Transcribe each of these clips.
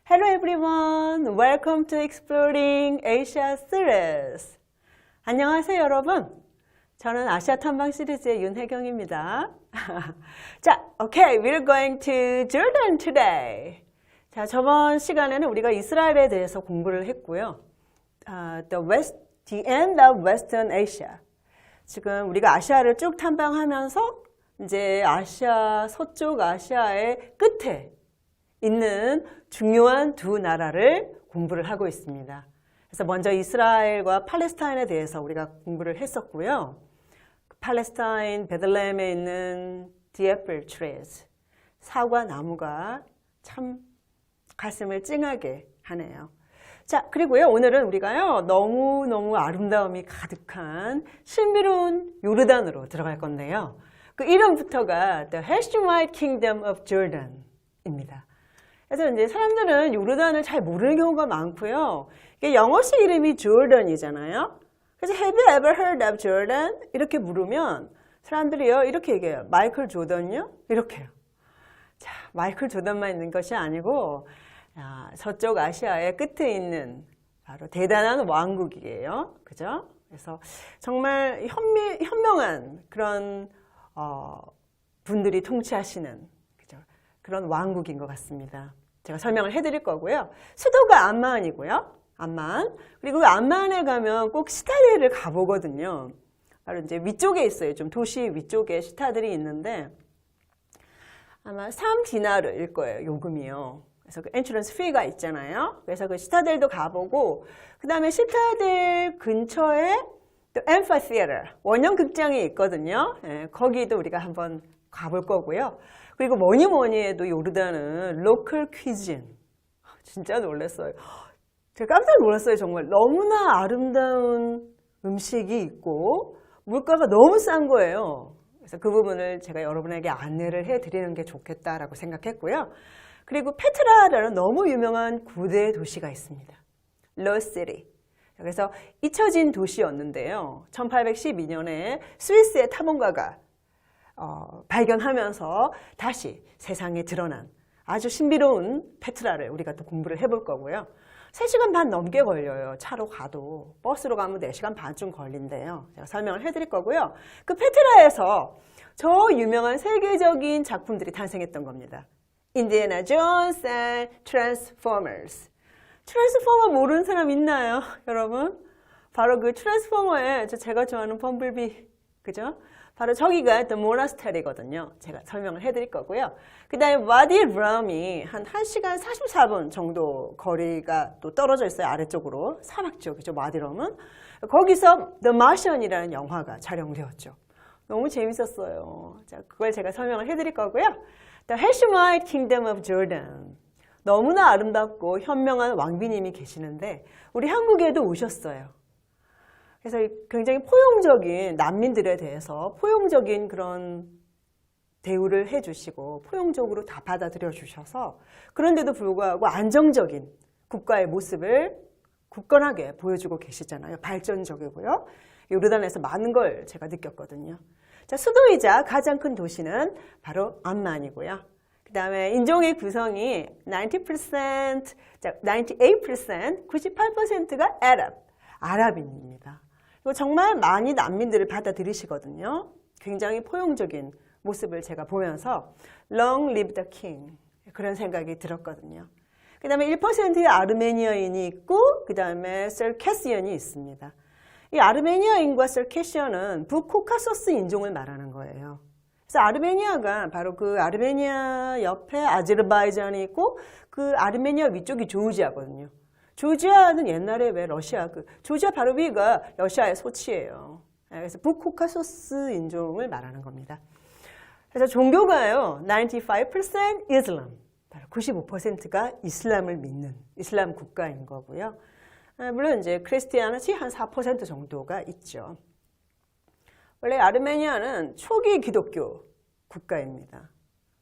Hello everyone, welcome to Exploring Asia series. 안녕하세요 여러분. 저는 아시아 탐방 시리즈의 윤혜경입니다. 자, okay, we're going to Jordan today. 자, 저번 시간에는 우리가 이스라엘에 대해서 공부를 했고요. The end of Western Asia. 지금 우리가 아시아를 쭉 탐방하면서 이제 아시아, 서쪽 아시아의 끝에 있는 중요한 두 나라를 공부를 하고 있습니다. 그래서 먼저 이스라엘과 팔레스타인에 대해서 우리가 공부를 했었고요. 팔레스타인 베들레헴에 있는 The Apple Trees, 사과 나무가 참 가슴을 찡하게 하네요. 자, 그리고요, 오늘은 우리가요, 너무너무 아름다움이 가득한 신비로운 요르단으로 들어갈 건데요. 그 이름부터가 The Hashemite Kingdom of Jordan입니다. 그래서 이제 사람들은 요르단을 잘 모르는 경우가 많고요. 이게 영어식 이름이 조던이잖아요. 그래서 Have you ever heard of Jordan? 이렇게 물으면 사람들이요, 이렇게 얘기해요. 마이클 조던요? 이렇게요. 자, 마이클 조던만 있는 것이 아니고 서쪽 아시아의 끝에 있는 바로 대단한 왕국이에요. 그죠? 그래서 정말 현명한 그런 분들이 통치하시는 그죠? 그런 왕국인 것 같습니다. 제가 설명을 해드릴 거고요. 수도가 암만이고요. 암만. 그리고 암만에 가면 꼭 시타델을 가보거든요. 바로 이제 위쪽에 있어요. 좀 도시 위쪽에 시타델이 있는데 아마 3디나르일 거예요. 요금이요. 그래서 그 엔트런스 피가 있잖아요. 그래서 그 시타델도 가보고 그 다음에 시타델 근처에 또 앰피시애터, 원형 극장이 있거든요. 예, 거기도 우리가 한번 가볼 거고요. 그리고 뭐니 해도 요르단은 로컬 퀴진. 진짜 놀랐어요. 제가 깜짝 놀랐어요. 정말 너무나 아름다운 음식이 있고 물가가 너무 싼 거예요. 그래서 그 부분을 제가 여러분에게 안내를 해드리는 게 좋겠다라고 생각했고요. 그리고 페트라라는 너무 유명한 고대 도시가 있습니다. 러시티. 그래서 잊혀진 도시였는데요. 1812년에 스위스의 탐험가가 발견하면서 다시 세상에 드러난 아주 신비로운 페트라를 우리가 또 공부를 해볼 거고요. 3시간 반 넘게 걸려요. 차로 가도. 버스로 가면 4시간 반쯤 걸린대요. 제가 설명을 해드릴 거고요. 그 페트라에서 저 유명한 세계적인 작품들이 탄생했던 겁니다. 인디애나 존스 and 트랜스포머스. 트랜스포머 모르는 사람 있나요, 여러분? 바로 그 트랜스포머에 제가 좋아하는 범블비, 그죠? 바로 저기가 The Monastery거든요. 제가 설명을 해드릴 거고요. 그 다음에 와디 람이 한 1시간 44분 정도 거리가 또 떨어져 있어요. 아래쪽으로. 사막 지역이죠, 와디 람은. 거기서 The Martian이라는 영화가 촬영되었죠. 너무 재밌었어요. 자, 그걸 제가 설명을 해드릴 거고요. The Hashemite Kingdom of Jordan. 너무나 아름답고 현명한 왕비님이 계시는데 우리 한국에도 오셨어요. 그래서 굉장히 포용적인 난민들에 대해서 포용적인 그런 대우를 해주시고 포용적으로 다 받아들여 주셔서 그런데도 불구하고 안정적인 국가의 모습을 굳건하게 보여주고 계시잖아요. 발전적이고요. 요르단에서 많은 걸 제가 느꼈거든요. 자, 수도이자 가장 큰 도시는 바로 암만이고요. 그 다음에 인종의 구성이 90%, 98%, 98%가 아랍인입니다. 그리고 정말 많이 난민들을 받아들이시거든요. 굉장히 포용적인 모습을 제가 보면서 Long live the king 그런 생각이 들었거든요. 그 다음에 1%의 아르메니아인이 있고 그 다음에 서케시언이 있습니다. 이 아르메니아인과 서케시언은 북코카소스 인종을 말하는 거예요. 그래서 아르메니아가 바로 그 아르메니아 옆에 아제르바이잔이 있고 그 아르메니아 위쪽이 조지아거든요. 조지아는 옛날에 왜 러시아 조지아 바로 위가 러시아의 소치예요. 그래서 북코카소스 인종을 말하는 겁니다. 그래서 종교가요 95% 이슬람, 95%가 이슬람을 믿는 이슬람 국가인 거고요. 물론 이제 크리스티아니티 한 4% 정도가 있죠. 원래 아르메니아는 초기 기독교 국가입니다.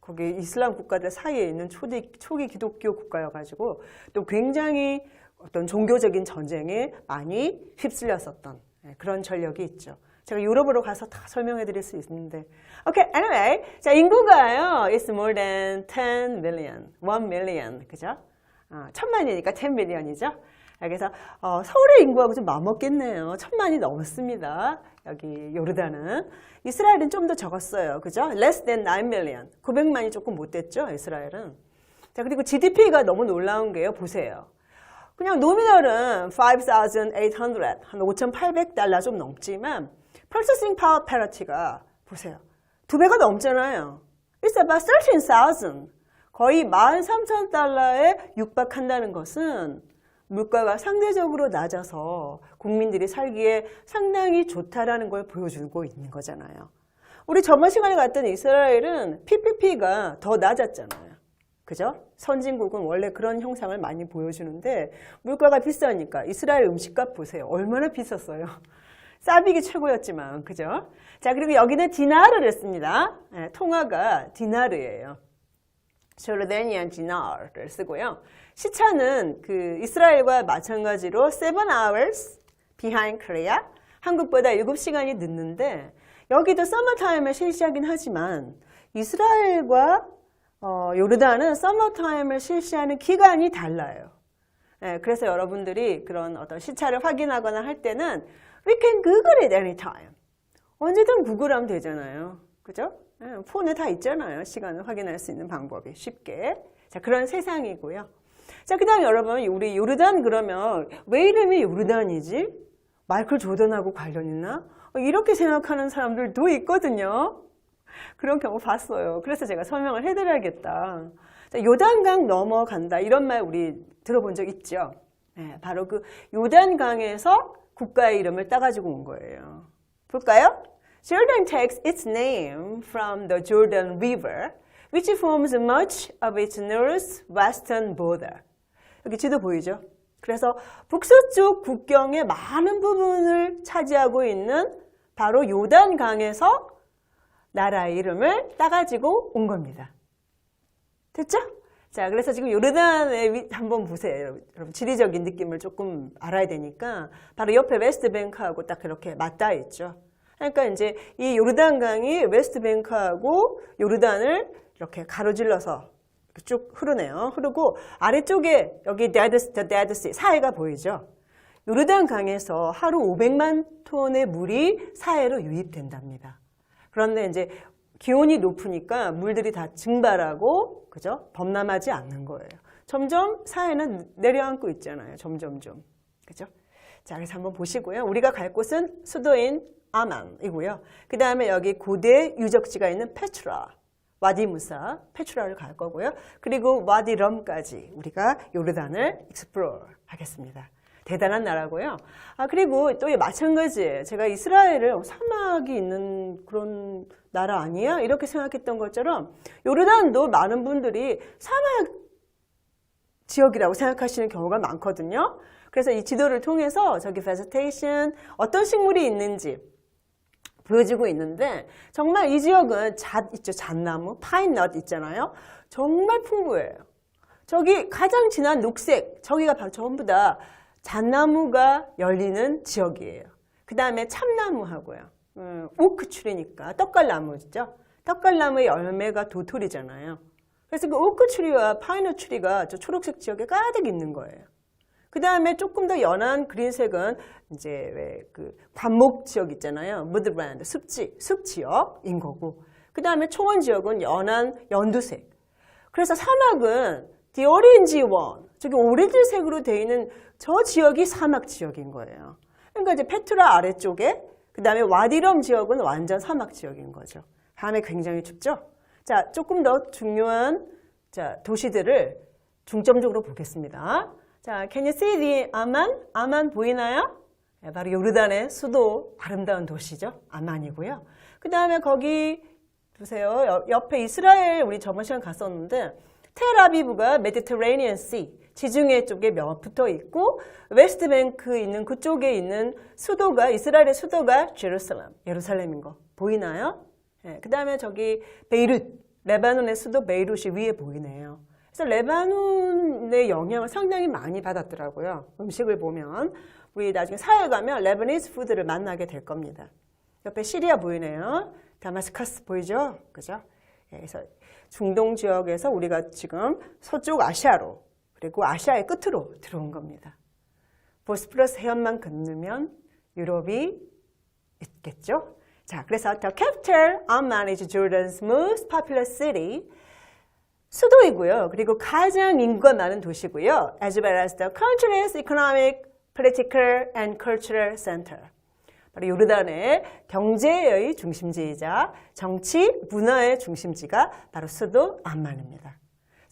거기 이슬람 국가들 사이에 있는 초기 기독교 국가여가지고 또 굉장히 어떤 종교적인 전쟁에 많이 휩쓸렸었던 그런 전력이 있죠. 제가 유럽으로 가서 다 설명해 드릴 수 있는데. Okay, anyway. 자, 인구가요, it's more than 10 million, 1 million. 그죠? 천만이니까 10밀리언이죠. 그래서 서울의 인구하고 좀 맞먹겠네요. 1000만이 넘었습니다. 여기 요르단은. 이스라엘은 좀 더 적었어요. 그죠? Less than 9 million. 900만이 조금 못 됐죠, 이스라엘은. 자, 그리고 GDP가 너무 놀라운 게요. 보세요. 그냥 노미널은 5,800, 한 5,800달러 좀 넘지만 Purchasing Power Parity가 보세요. 2배가 넘잖아요. It's about 13,000. 거의 13,000달러에 육박한다는 것은 물가가 상대적으로 낮아서 국민들이 살기에 상당히 좋다라는 걸 보여주고 있는 거잖아요. 우리 저번 시간에 갔던 이스라엘은 PPP가 더 낮았잖아요. 그죠? 선진국은 원래 그런 형상을 많이 보여주는데 물가가 비싸니까 이스라엘 음식값 보세요. 얼마나 비쌌어요. 싸비기 최고였지만, 그죠? 자, 그리고 여기는 디나르를 씁니다. 통화가 디나르예요. 조르다니안 디나르를 쓰고요. 시차는 그 이스라엘과 마찬가지로 7 hours behind Korea. 한국보다 7시간이 늦는데 여기도 서머타임을 실시하긴 하지만 이스라엘과 요르단은 서머타임을 실시하는 기간이 달라요. 그래서 여러분들이 그런 어떤 시차를 확인하거나 할 때는 we can Google it anytime. 언제든 구글하면 되잖아요. 그죠? 폰에 다 있잖아요. 시간을 확인할 수 있는 방법이 쉽게. 자, 그런 세상이고요. 자, 그 다음에 여러분, 우리 요르단 그러면 왜 이름이 요르단이지? 마이클 조던하고 관련 있나? 이렇게 생각하는 사람들도 있거든요. 그런 경우 봤어요. 그래서 제가 설명을 해드려야겠다. 자, 요단강 넘어간다. 이런 말 우리 들어본 적 있죠? 네, 바로 그 요단강에서 국가의 이름을 따가지고 온 거예요. 볼까요? Jordan takes its name from the Jordan River, which forms much of its northwestern border. 여기 지도 보이죠? 그래서 북서쪽 국경의 많은 부분을 차지하고 있는 바로 요단강에서 나라의 이름을 따가지고 온 겁니다. 됐죠? 자, 그래서 지금 요르단에 한번 보세요. 여러분, 지리적인 느낌을 조금 알아야 되니까 바로 옆에 웨스트뱅크하고 딱 그렇게 맞닿아 있죠. 그러니까 이제 이 요르단강이 웨스트뱅크하고 요르단을 이렇게 가로질러서 쭉 흐르네요. 흐르고 아래쪽에 여기 데드 씨 사해가 보이죠? 요르단강에서 하루 500만 톤의 물이 사해로 유입된답니다. 그런데 이제 기온이 높으니까 물들이 다 증발하고, 그죠? 범람하지 않는 거예요. 점점 사해는 내려앉고 있잖아요. 점점점. 그죠? 자, 그래서 한번 보시고요. 우리가 갈 곳은 수도인 아만이고요. 그 다음에 여기 고대 유적지가 있는 페트라, 와디 무사, 페트라를 갈 거고요. 그리고 와디 럼까지 우리가 요르단을 익스플로어 하겠습니다. 대단한 나라고요. 그리고 또 마찬가지예요. 제가 이스라엘을 사막이 있는 그런 나라 아니야? 이렇게 생각했던 것처럼 요르단도 많은 분들이 사막 지역이라고 생각하시는 경우가 많거든요. 그래서 이 지도를 통해서 저기 vegetation, 어떤 식물이 있는지 보여지고 있는데 정말 이 지역은 잣 있죠. 잣나무, 파인넛 있잖아요. 정말 풍부해요. 저기 가장 진한 녹색, 저기가 바로 전부 다 잣나무가 열리는 지역이에요. 그 다음에 참나무하고요. 오크추리니까 떡갈나무죠. 떡갈나무의 열매가 도토리잖아요. 그래서 그 오크추리와 파인넛 추리가 저 초록색 지역에 가득 있는 거예요. 그 다음에 조금 더 연한 그린색은 이제 왜 그 관목 지역 있잖아요. 무드랜드, 숲 지역인 거고. 그 다음에 초원 지역은 연한 연두색. 그래서 사막은 the orange one, 저기 오렌지색으로 되어 있는 저 지역이 사막 지역인 거예요. 그러니까 이제 페트라 아래쪽에, 그 다음에 와디럼 지역은 완전 사막 지역인 거죠. 밤에 굉장히 춥죠? 자, 조금 더 중요한 도시들을 중점적으로 보겠습니다. 자, can you see the 아만? 아만 보이나요? 네, 바로 요르단의 수도 아름다운 도시죠. 아만이고요. 그 다음에 거기 보세요. 옆에 이스라엘 우리 저번 시간 갔었는데 텔아비브가 메디터레니언 씨, 지중해 쪽에 붙어 있고 웨스트뱅크 있는 그쪽에 있는 수도가 이스라엘의 수도가 예루살렘인 거 보이나요? 네, 그 다음에 저기 베이룻, 레바논의 수도 베이룻이 위에 보이네요. 그래서 레바논의 영향을 상당히 많이 받았더라고요. 음식을 보면 우리 나중에 사회 가면 레바니즈 푸드를 만나게 될 겁니다. 옆에 시리아 보이네요. 다마스커스 보이죠? 그죠? 그래서 중동 지역에서 우리가 지금 서쪽 아시아로 그리고 아시아의 끝으로 들어온 겁니다. 보스포러스 해협만 건너면 유럽이 있겠죠. 자, 그래서 the capital Amman is Jordan's most popular city. 수도이고요. 그리고 가장 인구가 많은 도시고요. as well as the country's economic, political and cultural center. 바로 요르단의 경제의 중심지이자 정치, 문화의 중심지가 바로 수도 암만입니다.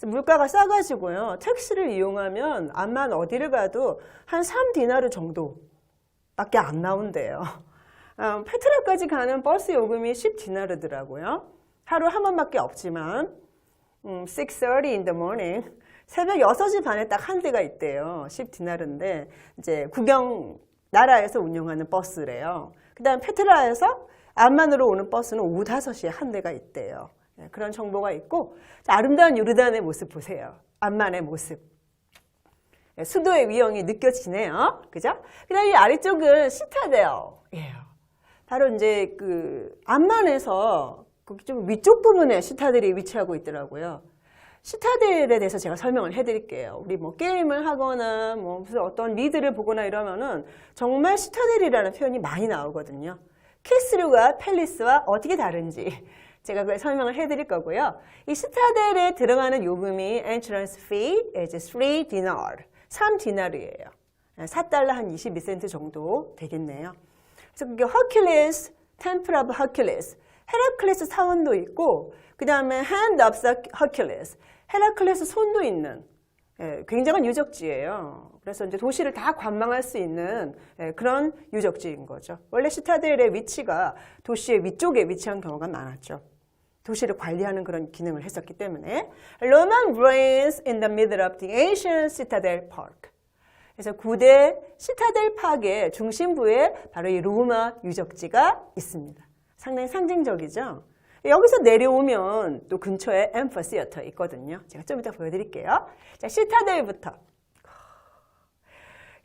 물가가 싸가지고요. 택시를 이용하면 암만 어디를 가도 한 3디나르 정도밖에 안 나온대요. 페트라까지 가는 버스 요금이 10디나르더라고요. 하루 한 번밖에 없지만 6:30 in the morning 새벽 6시 반에 딱 한 대가 있대요. 10디나르인데 이제 나라에서 운영하는 버스래요. 그 다음 페트라에서 암만으로 오는 버스는 오후 5시에 한 대가 있대요. 그런 정보가 있고 아름다운 요르단의 모습 보세요. 암만의 모습. 수도의 위형이 느껴지네요. 그죠? 그 다음에 이 아래쪽은 시타델이에요. 바로 이제 그 암만에서 좀 위쪽 부분에 시타델이 위치하고 있더라고요. 시타델에 대해서 제가 설명을 해드릴게요. 우리 뭐 게임을 하거나 뭐 무슨 어떤 리드를 보거나 이러면은 정말 시타델이라는 표현이 많이 나오거든요. 캐슬과 팰리스와 어떻게 다른지 제가 그걸 설명을 해드릴 거고요. 이 시타델에 들어가는 요금이 entrance fee is 3 디나르예요. 4달러 한 22센트 정도 되겠네요. 그래서 그게 허큘리스, 템플 오브 허큘리스, 헤라클레스 사원도 있고 그 다음에 hand of Hercules, 헤라클레스 손도 있는 굉장한 유적지예요. 그래서 이제 도시를 다 관망할 수 있는 그런 유적지인 거죠. 원래 시타델의 위치가 도시의 위쪽에 위치한 경우가 많았죠. 도시를 관리하는 그런 기능을 했었기 때문에 Roman ruins in the middle of the ancient citadel park. 그래서 구대 시타델 파크의 중심부에 바로 이 로마 유적지가 있습니다. 상당히 상징적이죠. 여기서 내려오면 또 근처에 앰피시어터 있거든요. 제가 좀 이따 보여드릴게요. 자, 시타델부터.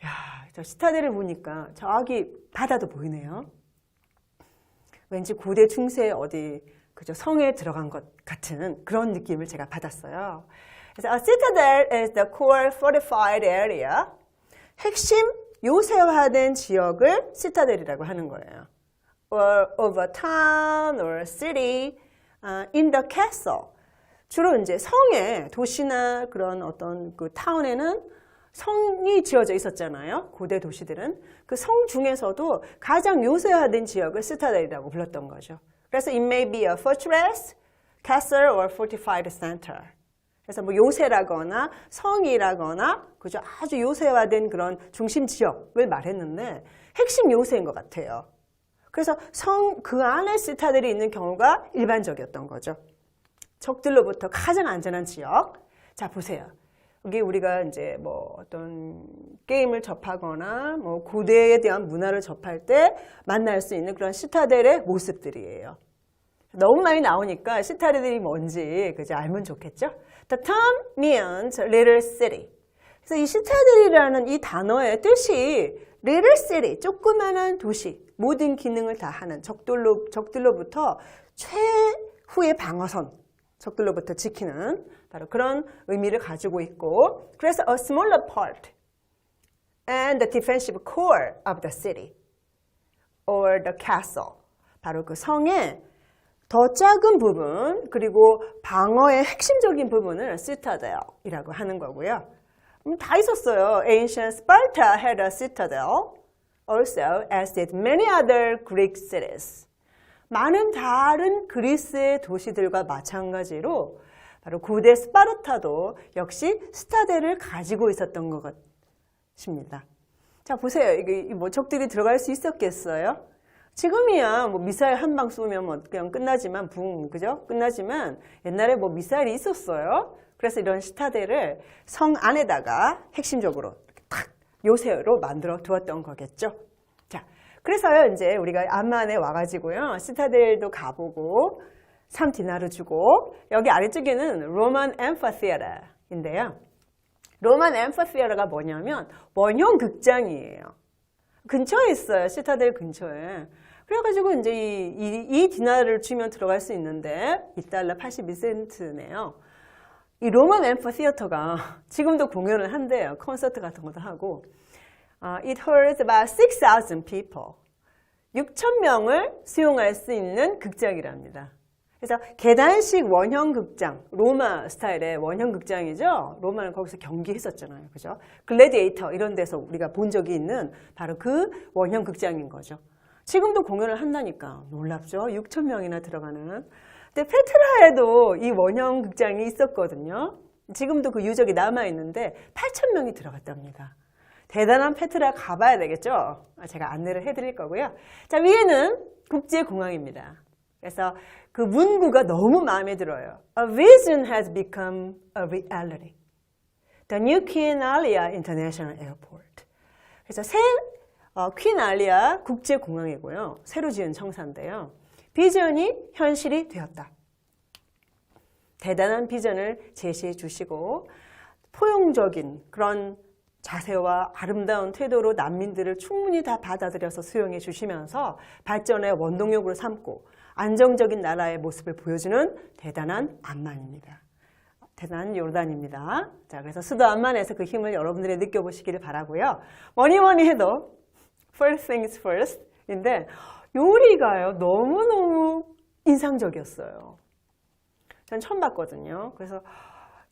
야, 저 시타델을 보니까 저기 바다도 보이네요. 왠지 고대 중세 어디 그저 성에 들어간 것 같은 그런 느낌을 제가 받았어요. 그래서 a citadel is the core fortified area. 핵심 요새화된 지역을 시타델이라고 하는 거예요. Or of a town or city in the castle. 주로 이제 성에 도시나 그런 어떤 그 타운에는 성이 지어져 있었잖아요. 고대 도시들은 그 성 중에서도 가장 요새화된 지역을 시타델이라고 불렀던 거죠. 그래서 it may be a fortress, castle or fortified center. 그래서 뭐 요새라거나 성이라거나 그죠 아주 요새화된 그런 중심 지역을 말했는데 핵심 요새인 것 같아요. 그래서 성 그 안에 시타델이 있는 경우가 일반적이었던 거죠. 적들로부터 가장 안전한 지역. 자, 보세요. 여기 우리가 이제 뭐 어떤 게임을 접하거나 뭐 고대에 대한 문화를 접할 때 만날 수 있는 그런 시타델의 모습들이에요. 너무 많이 나오니까 시타델이 뭔지 그죠 알면 좋겠죠? The town means little city. 그래서 이 시타델이라는 이 단어의 뜻이 little city, 조그마한 도시, 모든 기능을 다 하는 적들로부터 최후의 방어선, 적들로부터 지키는 바로 그런 의미를 가지고 있고 그래서 a smaller part and the defensive core of the city or the castle. 바로 그 성의 더 작은 부분 그리고 방어의 핵심적인 부분을 citadel이라고 하는 거고요. 다 있었어요. Ancient Sparta had a citadel also as did many other Greek cities. 많은 다른 그리스의 도시들과 마찬가지로 바로 고대 스파르타도 역시 시타델을 가지고 있었던 것 같습니다. 자, 보세요. 이게 뭐 적들이 들어갈 수 있었겠어요? 지금이야 뭐 미사일 한 방 쏘면 뭐 그냥 끝나지만 그죠? 끝나지만 옛날에 뭐 미사일이 있었어요. 그래서 이런 시타델을 성 안에다가 핵심적으로 탁 요새로 만들어 두었던 거겠죠. 자, 그래서요 이제 우리가 암만에 와가지고요 시타델도 가보고 3디나르 주고 여기 아래쪽에는 로만 앰피시어터인데요. 로만 앰피시어터가 뭐냐면 원형 극장이에요. 근처에 있어요. 시타델 근처에. 그래가지고 이제 이 디나르를 주면 들어갈 수 있는데 2달러 82센트네요. 이 로만 앰피시어터가 지금도 공연을 한대요. 콘서트 같은 것도 하고. It holds about 6,000 people. 6,000명을 수용할 수 있는 극장이랍니다. 그래서 계단식 원형 극장, 로마 스타일의 원형 극장이죠. 로마는 거기서 경기했었잖아요. 그죠? 글래디에이터 이런 데서 우리가 본 적이 있는 바로 그 원형 극장인 거죠. 지금도 공연을 한다니까 놀랍죠? 6,000명이나 들어가는. 근데 페트라에도 이 원형 극장이 있었거든요. 지금도 그 유적이 남아있는데 8,000명이 들어갔답니다. 대단한 페트라 가봐야 되겠죠? 제가 안내를 해드릴 거고요. 자, 위에는 국제공항입니다. 그래서 그 문구가 너무 마음에 들어요. A vision has become a reality. The new Queen Alia International Airport. 그래서 새 퀸 알리아 국제공항이고요. 새로 지은 청사인데요. 비전이 현실이 되었다. 대단한 비전을 제시해 주시고 포용적인 그런 자세와 아름다운 태도로 난민들을 충분히 다 받아들여서 수용해 주시면서 발전의 원동력으로 삼고 안정적인 나라의 모습을 보여주는 대단한 암만입니다. 대단한 요르단입니다. 자, 그래서 수도 암만에서 그 힘을 여러분들이 느껴보시기를 바라고요. 뭐니 해도 first things first인데 요리가요 너무너무 인상적이었어요. 전 처음 봤거든요. 그래서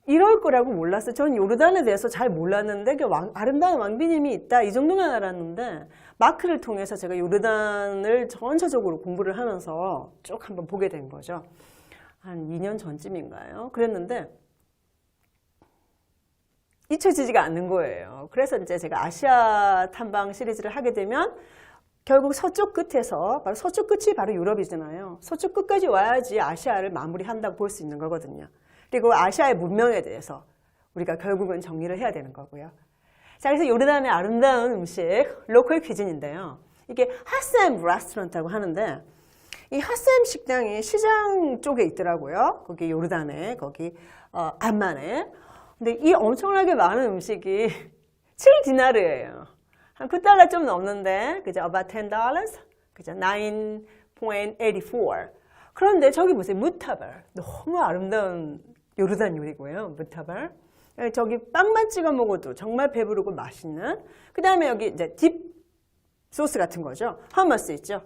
이럴 거라고 몰랐어요. 전 요르단에 대해서 잘 몰랐는데 아름다운 왕비님이 있다 이 정도만 알았는데 마크를 통해서 제가 요르단을 전체적으로 공부를 하면서 쭉 한번 보게 된 거죠. 한 2년 전쯤인가요? 그랬는데 잊혀지지가 않는 거예요. 그래서 이제 제가 아시아 탐방 시리즈를 하게 되면 결국 서쪽 끝에서 바로 서쪽 끝이 바로 유럽이잖아요. 서쪽 끝까지 와야지 아시아를 마무리한다고 볼 수 있는 거거든요. 그리고 아시아의 문명에 대해서 우리가 결국은 정리를 해야 되는 거고요. 자, 그래서 요르단의 아름다운 음식, 로컬 퀴즈인데요. 이게 하셈 레스토랑이라고 하는데 이 하셈 식당이 시장 쪽에 있더라고요. 거기 요르단에, 거기 암만에. 근데 이 엄청나게 많은 음식이 7디나르예요. 한 9달러 좀 넘는데, 그죠? About $10, 그죠? 9.84. 그런데 저기 보세요. 무타발. 너무 아름다운 요르단 요리고요. 무타발. 저기 빵만 찍어 먹어도 정말 배부르고 맛있는. 그 다음에 여기 이제 딥 소스 같은 거죠. hummus 있죠.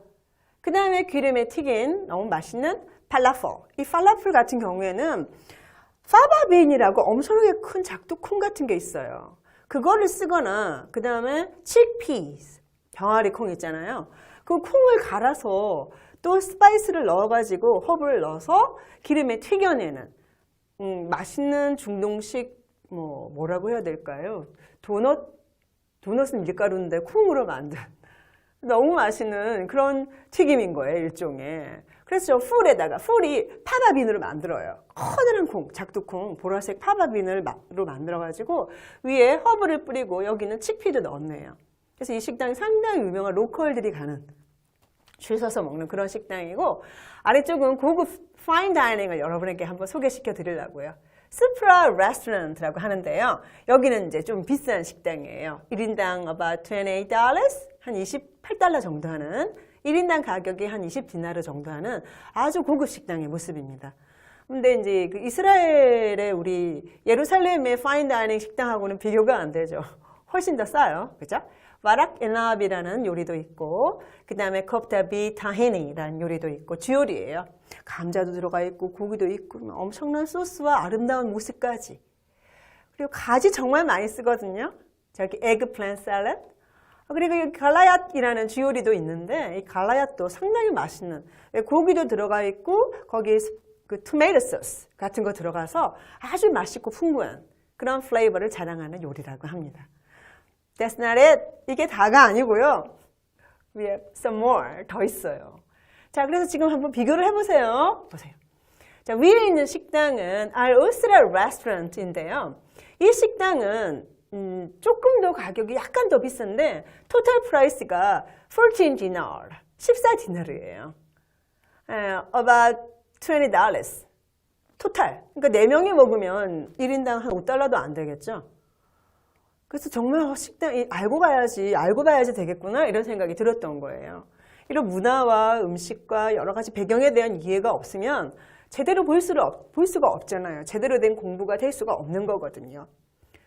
그 다음에 기름에 튀긴 너무 맛있는 팔라펠. 이 팔라펠 같은 경우에는 파바빈이라고 엄청나게 큰 작두콩 같은 게 있어요. 그거를 쓰거나 그 다음에 chickpeas, 병아리 콩 있잖아요. 그 콩을 갈아서 또 스파이스를 넣어가지고 허브를 넣어서 기름에 튀겨내는 맛있는 중동식 뭐라고 해야 될까요? 도넛은 밀가루인데 콩으로 만든 너무 맛있는 그런 튀김인 거예요, 일종의. 그래서 저 풀이 파바빈으로 만들어요. 커다란 콩, 작두콩, 보라색 파바빈으로 만들어가지고 위에 허브를 뿌리고 여기는 칙피도 넣었네요. 그래서 이 식당이 상당히 유명한 로컬들이 가는 줄 서서 먹는 그런 식당이고 아래쪽은 고급 파인 다이닝을 여러분에게 한번 소개시켜 드리려고요. 스프라 레스토랑이라고 하는데요. 여기는 이제 좀 비싼 식당이에요. 1인당 about $28, 한 28달러 정도 하는 1인당 가격이 한 20디나르 정도 하는 아주 고급 식당의 모습입니다. 근데 이제 그 이스라엘의 우리 예루살렘의 파인 다이닝 식당하고는 비교가 안 되죠. 훨씬 더 싸요. 그죠? 와락 엔랍이라는 요리도 있고 그 다음에 컵다비 타헤니라는 요리도 있고 주요리예요. 감자도 들어가 있고 고기도 있고 엄청난 소스와 아름다운 모습까지. 그리고 가지 정말 많이 쓰거든요. 저기 에그플랜트 샐러드. 그리고 갈라얏이라는 주요리도 있는데 이 갈라얏도 상당히 맛있는 고기도 들어가 있고 거기에 그 토마토 소스 같은 거 들어가서 아주 맛있고 풍부한 그런 플레이버를 자랑하는 요리라고 합니다. That's not it. 이게 다가 아니고요. We have some more. 더 있어요. 자, 그래서 지금 한번 비교를 해보세요. 보세요. 자, 위에 있는 식당은 Al-Usra Restaurant인데요. 이 식당은 조금 더 가격이 약간 더 비싼데 토탈 프라이스가 14디나르, 14디나르예요. About $20. 토탈. 그러니까 4명이 먹으면 1인당 한 5달러도 안 되겠죠. 그래서 정말 식당 알고 봐야지 되겠구나 이런 생각이 들었던 거예요. 이런 문화와 음식과 여러 가지 배경에 대한 이해가 없으면 제대로 볼 수가 없잖아요. 제대로 된 공부가 될 수가 없는 거거든요.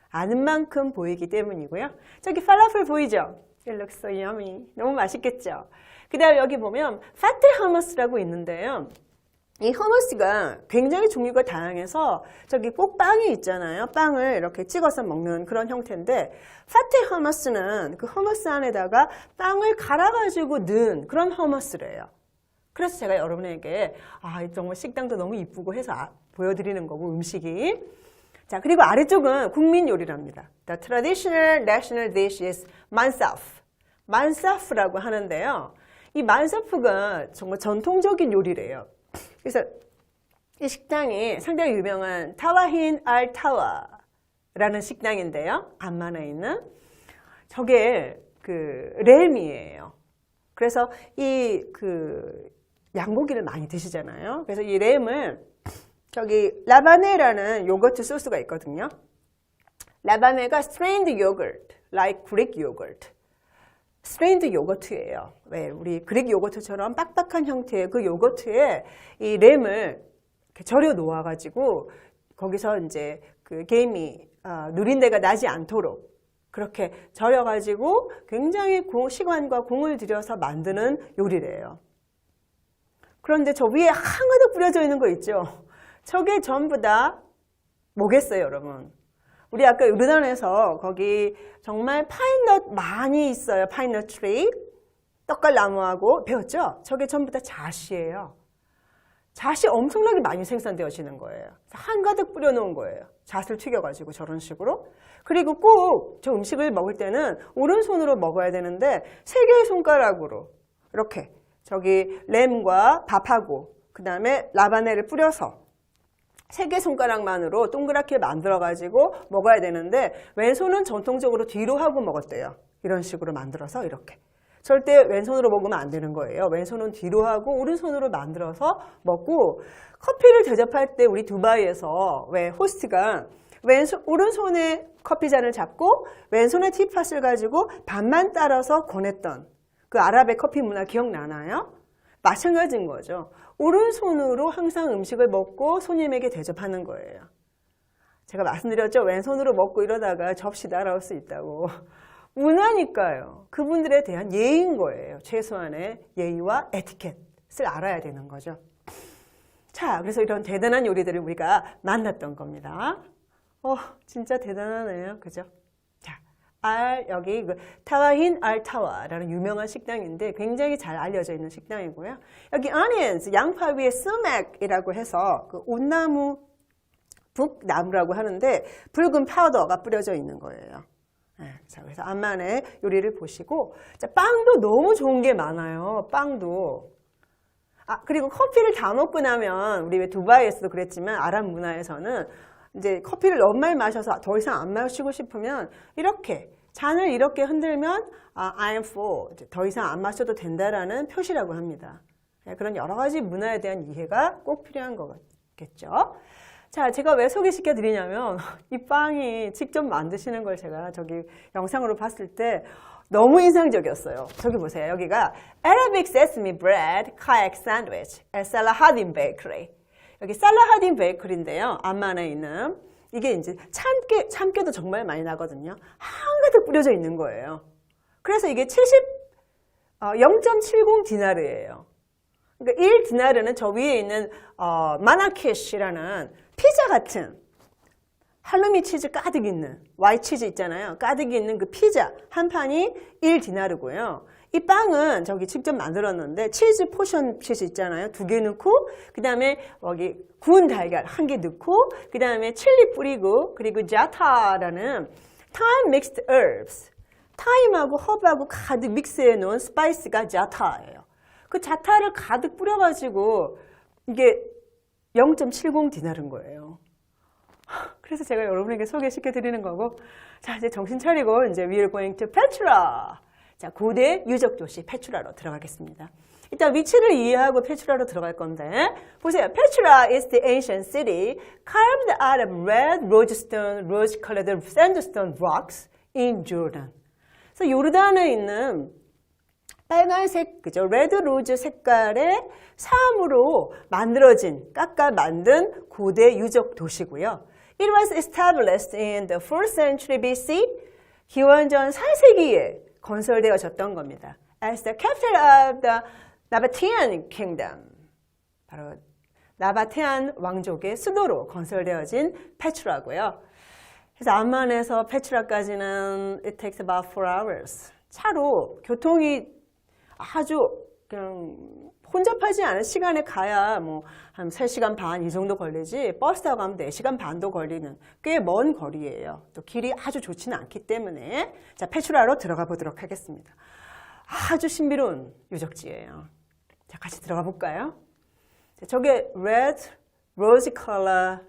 아는 만큼 보이기 때문이고요. 저기 falafel 보이죠? It looks so yummy. 너무 맛있겠죠? 그 다음에 여기 보면 fatte hummus라고 있는데요. 이 hummus가 굉장히 종류가 다양해서 저기 꼭 빵이 있잖아요. 빵을 이렇게 찍어서 먹는 그런 형태인데 fatte hummus는 그 hummus 안에다가 빵을 갈아가지고 넣은 그런 hummus래요. 그래서 제가 여러분에게 정말 식당도 너무 이쁘고 해서 보여드리는 거고 음식이. 자, 그리고 아래쪽은 국민 요리랍니다. The traditional national dish is mansaf. mansaf라고 하는데요. 이 mansaf가 정말 전통적인 요리래요. 그래서 이 식당이 상당히 유명한 타와힌 알 타와라는 식당인데요. 암만에 있는 저게 그 램이에요. 그래서 이 양고기를 많이 드시잖아요. 그래서 이 램을 저기 라바네라는 요거트 소스가 있거든요. 라바네가 strained yogurt, like Greek yogurt. strained 요거트예요. 왜 우리 그릭 요거트처럼 빡빡한 형태의 그 요거트에 이 램을 이렇게 절여 놓아가지고 거기서 이제 그 게임이 누린내가 나지 않도록 그렇게 절여가지고 굉장히 시간과 공을 들여서 만드는 요리래요. 그런데 저 위에 한가득 뿌려져 있는 거 있죠? 저게 전부 다 뭐겠어요, 여러분? 우리 아까 요르단에서 거기 정말 파인넛 많이 있어요. 파인넛 트리. 떡갈나무하고 배웠죠? 저게 전부 다 잣이에요. 잣이 엄청나게 많이 생산되어지는 거예요. 한가득 뿌려놓은 거예요. 잣을 튀겨가지고 저런 식으로. 그리고 꼭 저 음식을 먹을 때는 오른손으로 먹어야 되는데 3개의 손가락으로 이렇게 저기 램과 밥하고 그 다음에 라바네를 뿌려서 3개 손가락만으로 동그랗게 만들어가지고 먹어야 되는데 왼손은 전통적으로 뒤로 하고 먹었대요. 이런 식으로 만들어서 이렇게. 절대 왼손으로 먹으면 안 되는 거예요. 왼손은 뒤로 하고 오른손으로 만들어서 먹고 커피를 대접할 때 우리 두바이에서 왜 호스트가 오른손에 커피잔을 잡고 왼손에 티팟을 가지고 반만 따라서 권했던 그 아랍의 커피 문화 기억나나요? 마찬가지인 거죠. 오른손으로 항상 음식을 먹고 손님에게 대접하는 거예요. 제가 말씀드렸죠. 왼손으로 먹고 이러다가 접시 날아올 수 있다고. 문화니까요. 그분들에 대한 예의인 거예요. 최소한의 예의와 에티켓을 알아야 되는 거죠. 자, 그래서 이런 대단한 요리들을 우리가 만났던 겁니다. 진짜 대단하네요. 그죠? 여기 타와힌 알 타와라는 유명한 식당인데 굉장히 잘 알려져 있는 식당이고요. 여기 onions, 양파 위에 sumac 이라고 해서 그 온나무, 북나무라고 하는데 붉은 파우더가 뿌려져 있는 거예요. 자, 그래서 암만의 요리를 보시고, 자, 빵도 너무 좋은 게 많아요. 빵도. 그리고 커피를 다 먹고 나면 우리 왜 두바이에서도 그랬지만 아랍 문화에서는 이제 커피를 너무 많이 마셔서 더 이상 안 마시고 싶으면 이렇게 잔을 이렇게 흔들면 I am full. 더 이상 안 마셔도 된다라는 표시라고 합니다. 그런 여러 가지 문화에 대한 이해가 꼭 필요한 거겠죠. 자, 제가 왜 소개시켜 드리냐면 이 빵이 직접 만드시는 걸 제가 저기 영상으로 봤을 때 너무 인상적이었어요. 저기 보세요. 여기가 Arabic Sesame Bread Kayak Sandwich at Salahaddin Bakery. 여기 살라하딘 베이커리인데요. 암만에 있는 이게 이제 참깨도 정말 많이 나거든요. 한가득 뿌려져 있는 거예요. 그래서 이게 0.70 디나르예요. 그러니까 1 디나르는 저 위에 있는 마나케시라는 피자 같은 할로미 치즈 가득 있는 와이트 치즈 있잖아요. 가득 있는 그 피자 한 판이 1 디나르고요. 이 빵은 저기 직접 만들었는데 치즈 포션 치즈 있잖아요. 2개 넣고 그 다음에 여기 구운 달걀 1개 넣고 그 다음에 칠리 뿌리고 그리고 자타라는 Thyme Mixed Herbs 타임하고 허브하고 가득 믹스해 놓은 스파이스가 자타예요. 그 자타를 가득 뿌려가지고 이게 0.70 디나르인 거예요. 그래서 제가 여러분에게 소개시켜 드리는 거고 자 이제 정신 차리고 이제 we are going to Petra. 자, 고대 유적도시 페트라로 들어가겠습니다. 일단 위치를 이해하고 페트라로 들어갈 건데 보세요. Petra is the ancient city carved out of red rose-colored sandstone rocks in Jordan. 그래서 요르단에 있는 빨간색, 그죠? 레드 로즈 색깔의 사암으로 만들어진, 깎아 만든 고대 유적 도시고요. It was established in the 4th century BC. 기원전 4세기에 건설되어졌던 겁니다. As the capital of the Nabatean Kingdom. 바로 나바테안 왕족의 수도로 건설되어진 페트라고요. 그래서 암만에서 페트라까지는 it takes about 4 hours. 차로 교통이 아주 그냥 혼잡하지 않은 시간에 가야 뭐 한 3시간 반 이 정도 걸리지 버스 타고 가면 4시간 반도 걸리는 꽤 먼 거리예요. 또 길이 아주 좋지는 않기 때문에 자, 페트라로 들어가 보도록 하겠습니다. 아주 신비로운 유적지예요. 자, 같이 들어가 볼까요? 자, 저게 red rose color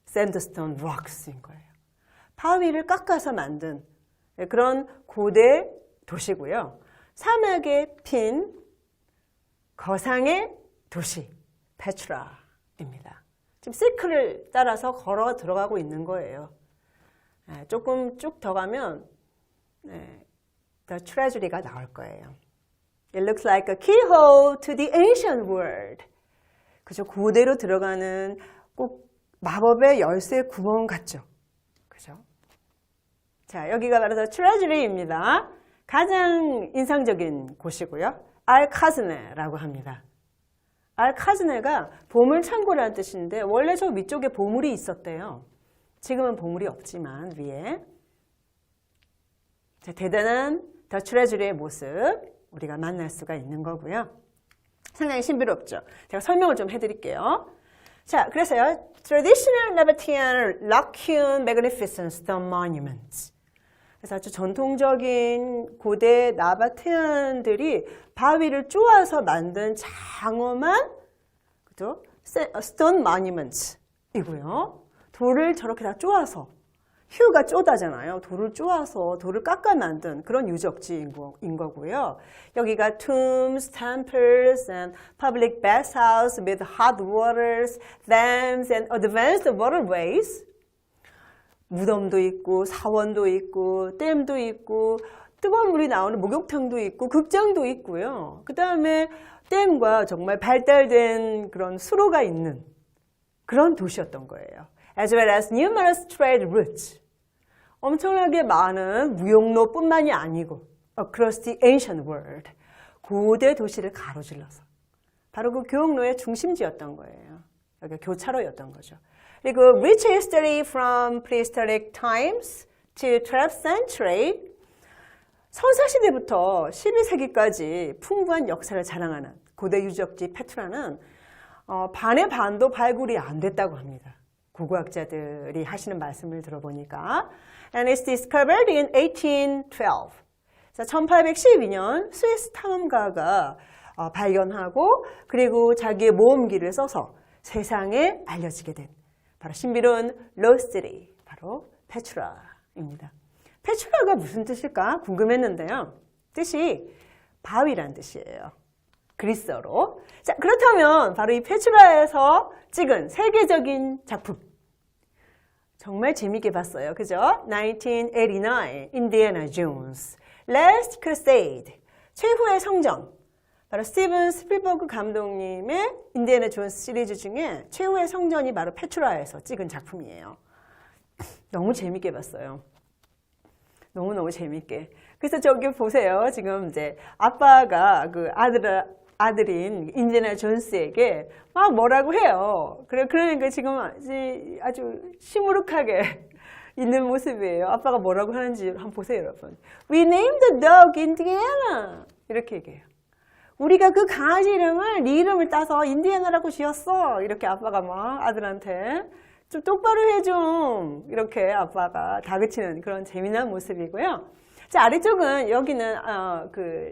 sandstone rocks인 거예요. 바위를 깎아서 만든 그런 고대 도시고요. 사막에 핀 거상의 도시 페트라입니다. 지금 시크를 따라서 걸어 들어가고 있는 거예요. 조금 쭉 더 가면 The Treasury가 나올 거예요. It looks like a keyhole to the ancient world. 그죠? 고대로 들어가는 꼭 마법의 열쇠 구멍 같죠? 그죠? 자, 여기가 바로 The Treasury입니다. 가장 인상적인 곳이고요. 알카즈네라고 합니다. 알카즈네가 보물창고라는 뜻인데 원래 저 위쪽에 보물이 있었대요. 지금은 보물이 없지만 위에. 자, 대단한 더 트레저리의 모습 우리가 만날 수가 있는 거고요. 상당히 신비롭죠. 제가 설명을 좀 해드릴게요. 자, 그래서요. Traditional Nabatean rock-hewn magnificent stone monuments. 그래서 아주 전통적인 고대 나바테안들이 바위를 쪼아서 만든 장엄한 그죠? stone monuments 이고요. 돌을 저렇게 다 쪼아서 휴가 쪼다잖아요. 돌을 쪼아서 돌을 깎아 만든 그런 유적지인 거고요. 여기가 tombs, temples, and public bathhouses with hot waters, dams, and advanced waterways. 무덤도 있고 사원도 있고 댐도 있고 뜨거운 물이 나오는 목욕탕도 있고 극장도 있고요. 그 다음에 댐과 정말 발달된 그런 수로가 있는 그런 도시였던 거예요. As well as numerous trade routes. 엄청나게 많은 무역로뿐만이 아니고 across the ancient world. 고대 도시를 가로질러서 바로 그 교역로의 중심지였던 거예요. 여기가 교차로였던 거죠. 그리고 rich history from prehistoric times to 12th century. 선사시대부터 12세기까지 풍부한 역사를 자랑하는 고대 유적지 페트라는 반의 반도 발굴이 안 됐다고 합니다. 고고학자들이 하시는 말씀을 들어보니까 And it's discovered in 1812. 1812년 스위스 탐험가가 발견하고 그리고 자기의 모험기를 써서 세상에 알려지게 된 바로 신비로운 로스트리, 바로 페트라입니다. 페트라가 무슨 뜻일까 궁금했는데요. 뜻이 바위란 뜻이에요. 그리스어로. 자, 그렇다면 바로 이 페트라에서 찍은 세계적인 작품. 정말 재밌게 봤어요. 그죠? 1989, 인디애나 존스, Last Crusade, 최후의 성전. 바로 스티븐 스필버그 감독님의 인디애나 존스 시리즈 중에 최후의 성전이 바로 페트라에서 찍은 작품이에요. 너무 재밌게 봤어요. 너무너무 재밌게. 그래서 저기 보세요. 지금 이제 아빠가 그 아들인 인디애나 존스에게 막 뭐라고 해요. 그러니까 지금 아주 시무룩하게 있는 모습이에요. 아빠가 뭐라고 하는지 한번 보세요, 여러분. We named the dog Indiana. 이렇게 얘기해요. 우리가 그 강아지 이름을 네 이름을 따서 인디애나라고 지었어. 이렇게 아빠가 막 아들한테 좀 똑바로 해 좀 이렇게 아빠가 다그치는 그런 재미난 모습이고요. 자, 아래쪽은 여기는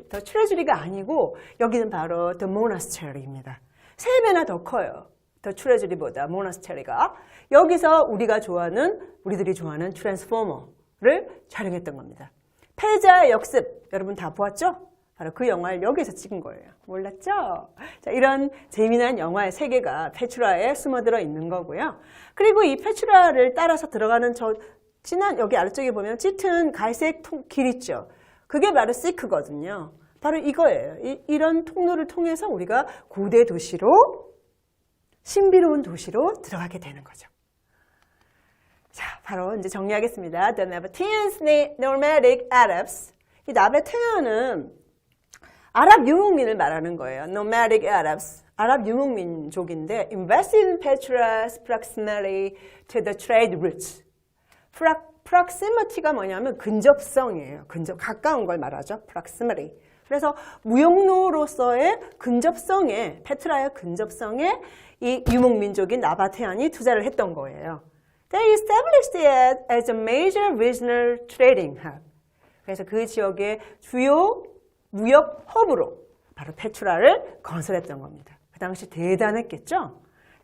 더 트레저리가 아니고 여기는 바로 The Monastery입니다. 3배나 더 커요. 더 트레저리보다 모나스테리가. 여기서 우리들이 좋아하는 트랜스포머를 촬영했던 겁니다. 패자의 역습 여러분 다 보았죠? 바로 그 영화를 여기서 찍은 거예요. 몰랐죠? 자, 이런 재미난 영화의 세계가 페트라에 숨어들어 있는 거고요. 그리고 이 페트라를 따라서 들어가는 여기 아래쪽에 보면 짙은 갈색 길 있죠? 그게 바로 시크거든요. 바로 이거예요. 이런 통로를 통해서 우리가 고대 도시로, 신비로운 도시로 들어가게 되는 거죠. 자, 바로 이제 정리하겠습니다. The Nabateans, nomadic Arabs. 이 나바테아는 아랍 유목민을 말하는 거예요. Nomadic Arabs. 아랍 유목민족인데 invested in Petra's proximity to the trade routes. proximity가 뭐냐면 근접성이에요. 가까운 걸 말하죠. proximity. 그래서 무역로로서의 근접성에, 페트라의 근접성에 이 유목민족인 나바테안이 투자를 했던 거예요. They established it as a major regional trading hub. 그래서 그 지역의 주요 무역 허브로 바로 페트라를 건설했던 겁니다. 그 당시 대단했겠죠?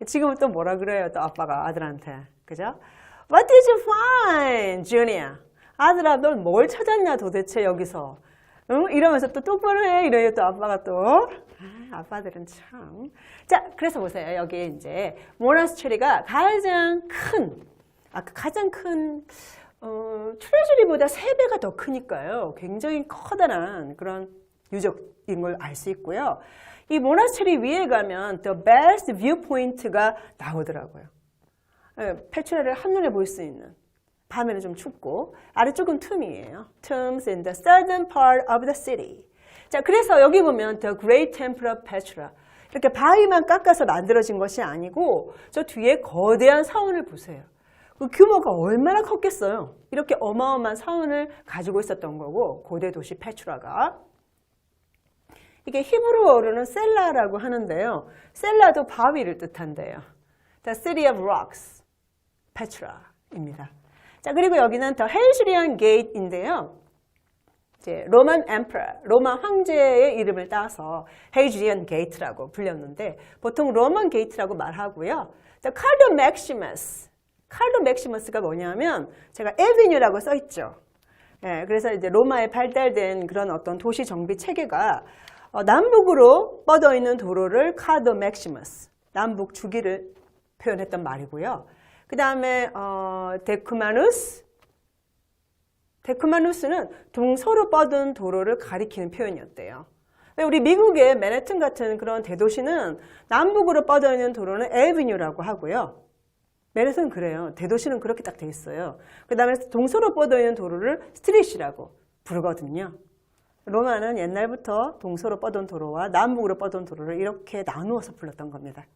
지금은 또 뭐라 그래요? 또 아빠가 아들한테. 그죠? What did you find, Junior? 아들아, 널 뭘 찾았냐 도대체 여기서? 응? 이러면서 또 똑바로 해. 이래요 또 아빠가 또. 아빠들은 참. 자, 그래서 보세요. 여기 이제 모나스트리가 가장 큰 트레저리보다 3배가 더 크니까요. 굉장히 커다란 그런 유적인 걸 알 수 있고요. 이 모나스트리 위에 가면 The Best Viewpoint가 나오더라고요. 페트라를 한눈에 볼 수 있는. 밤에는 좀 춥고 아래쪽은 툼이에요. Tombs in the southern part of the city. 자, 그래서 여기 보면 The Great Temple of Petra. 이렇게 바위만 깎아서 만들어진 것이 아니고 저 뒤에 거대한 사원을 보세요. 그 규모가 얼마나 컸겠어요. 이렇게 어마어마한 사원을 가지고 있었던 거고 고대 도시 페트라가. 이게 히브리어로는 셀라라고 하는데요. 셀라도 바위를 뜻한대요. The City of Rocks, 페트라입니다. 자, 그리고 여기는 더 헤이즈리안 게이트인데요. 이제 로만 엠퍼러, 로마 황제의 이름을 따서 헤이즈리안 게이트라고 불렸는데 보통 로만 게이트라고 말하고요. The 칼도 맥시머스, 칼도 맥시머스가 뭐냐면 제가 에비뉴라고 써 있죠. 예, 그래서 이제 로마에 발달된 그런 어떤 도시 정비 체계가 남북으로 뻗어 있는 도로를 카도 맥시머스, 남북 주기를 표현했던 말이고요. 그 다음에 데크마누스는 동서로 뻗은 도로를 가리키는 표현이었대요. 우리 미국의 맨해튼 같은 그런 대도시는 남북으로 뻗어 있는 도로는 에비뉴라고 하고요. 맨해튼은 그래요. 대도시는 그렇게 딱 돼 있어요. 그 다음에 동서로 뻗어 있는 도로를 스트릿이라고 부르거든요. 로마는 옛날부터 동서로 뻗은 도로와 남북으로 뻗은 도로를 이렇게 나누어서 불렀던 겁니다.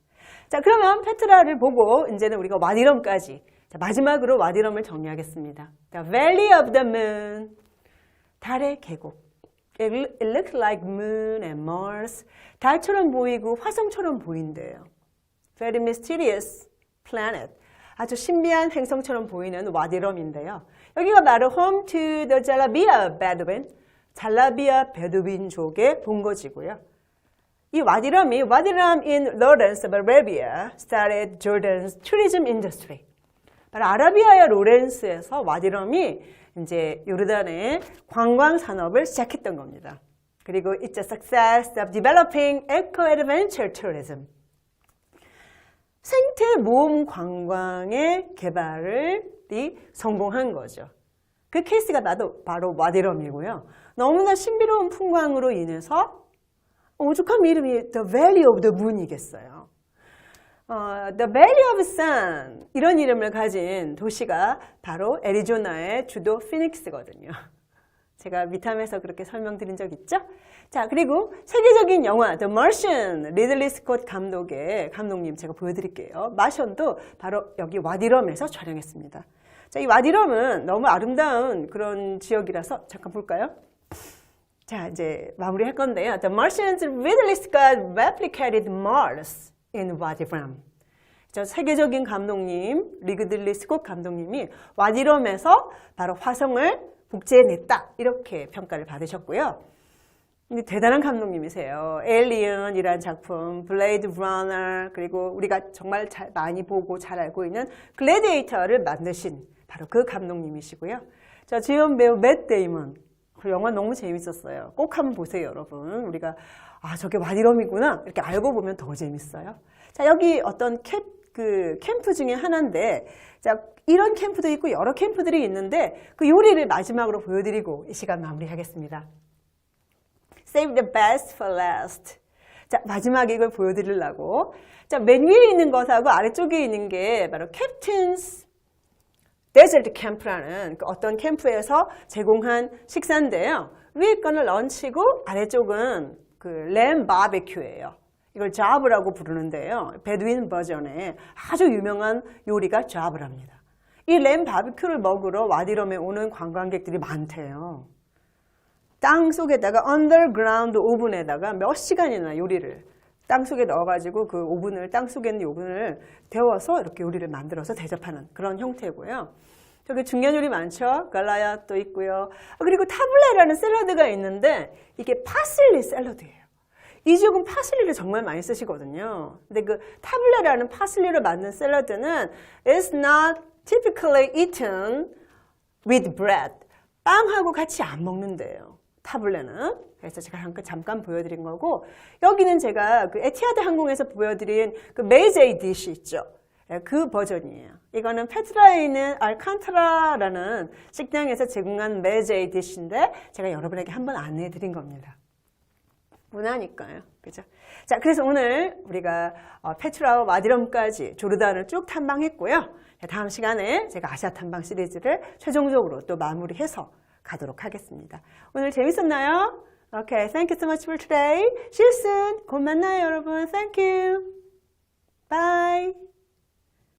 자, 그러면 페트라를 보고 이제는 우리가 와디럼까지, 자, 마지막으로 와디럼을 정리하겠습니다. The Valley of the Moon, 달의 계곡. It looked like moon and Mars. 달처럼 보이고 화성처럼 보인대요. Very mysterious planet. 아주 신비한 행성처럼 보이는 와디럼인데요. 여기가 바로 home to the Jalabia Bedouin, 잘라비아 베두빈족의 본거지고요. 이 와디람 in Lawrence of Arabia started Jordan's tourism industry. 바로 아라비아의 로렌스에서 와디람이 이제 요르단의 관광 산업을 시작했던 겁니다. 그리고 it's a success of developing eco-adventure tourism. 생태 모험 관광의 개발이 성공한 거죠. 그 케이스가 바로 와디럼이고요. 너무나 신비로운 풍광으로 인해서 오죽하면 이름이 The Valley of the Moon이겠어요. The Valley of Sun 이런 이름을 가진 도시가 바로 애리조나의 주도 피닉스거든요. 제가 미탐에서 그렇게 설명드린 적 있죠? 자, 그리고 세계적인 영화 The Martian 리들리 스콧 감독의 감독님 제가 보여드릴게요. 마션도 바로 여기 와디럼에서 촬영했습니다. 자, 이 와디럼은 너무 아름다운 그런 지역이라서 잠깐 볼까요? 자, 이제 마무리할 건데요. The Martians Ridley Scott replicated Mars in Wadi Rum. 저 세계적인 감독님, 리들리 스콧 감독님이 와디럼에서 바로 화성을 복제해냈다. 이렇게 평가를 받으셨고요. 근데 대단한 감독님이세요. 에일리언이라는 작품, 블레이드 러너, 그리고 우리가 정말 많이 보고 잘 알고 있는 글래디에이터를 만드신 바로 그 감독님이시고요. 자, 주연 배우 맷 데이먼. 그 영화 너무 재밌었어요. 꼭 한번 보세요, 여러분. 우리가 저게 와디럼이구나 이렇게 알고 보면 더 재밌어요. 자, 여기 어떤 캠프 중에 하나인데, 자, 이런 캠프도 있고 여러 캠프들이 있는데 그 요리를 마지막으로 보여드리고 이 시간 마무리하겠습니다. Save the best for last. 자, 마지막에 이걸 보여드리려고. 자, 맨 위에 있는 것하고 아래쪽에 있는 게 바로 Captain's Desert Camp라는 그 어떤 캠프에서 제공한 식사인데요. 위에 거는 런치고 아래쪽은 그 램 바베큐예요. 이걸 자브라고 부르는데요. 베두인 버전의 아주 유명한 요리가 자브랍니다. 이 램 바베큐를 먹으러 와디럼에 오는 관광객들이 많대요. 땅 속에다가 언더그라운드 오븐에다가 몇 시간이나 요리를 땅속에 넣어가지고 그 오븐을 땅 속에 있는 오븐을 데워서 이렇게 요리를 만들어서 대접하는 그런 형태고요. 저기 중요한 요리 많죠. 갈라야또 있고요. 그리고 타블레라는 샐러드가 있는데 이게 파슬리 샐러드예요. 이 지역은 파슬리를 정말 많이 쓰시거든요. 근데 그 타블레라는 파슬리를 만든 샐러드는 is not typically eaten with bread. 빵하고 같이 안 먹는데요. 타블레는. 그래서 제가 잠깐 보여드린 거고, 여기는 제가 그 에티하드 항공에서 보여드린 그 메이제이 디시 있죠. 그 버전이에요. 이거는 페트라에 있는 알칸타라라는 식당에서 제공한 메이제이 디시인데 제가 여러분에게 한번 안내해 드린 겁니다. 문화니까요. 그죠? 자, 그래서 오늘 우리가 페트라와 와디럼까지 조르단을 쭉 탐방했고요. 다음 시간에 제가 아시아 탐방 시리즈를 최종적으로 또 마무리해서 가도록 하겠습니다. 오늘 재밌었나요? Okay, thank you so much for today. See you soon. 곧 만나요, 여러분. Thank you. Bye.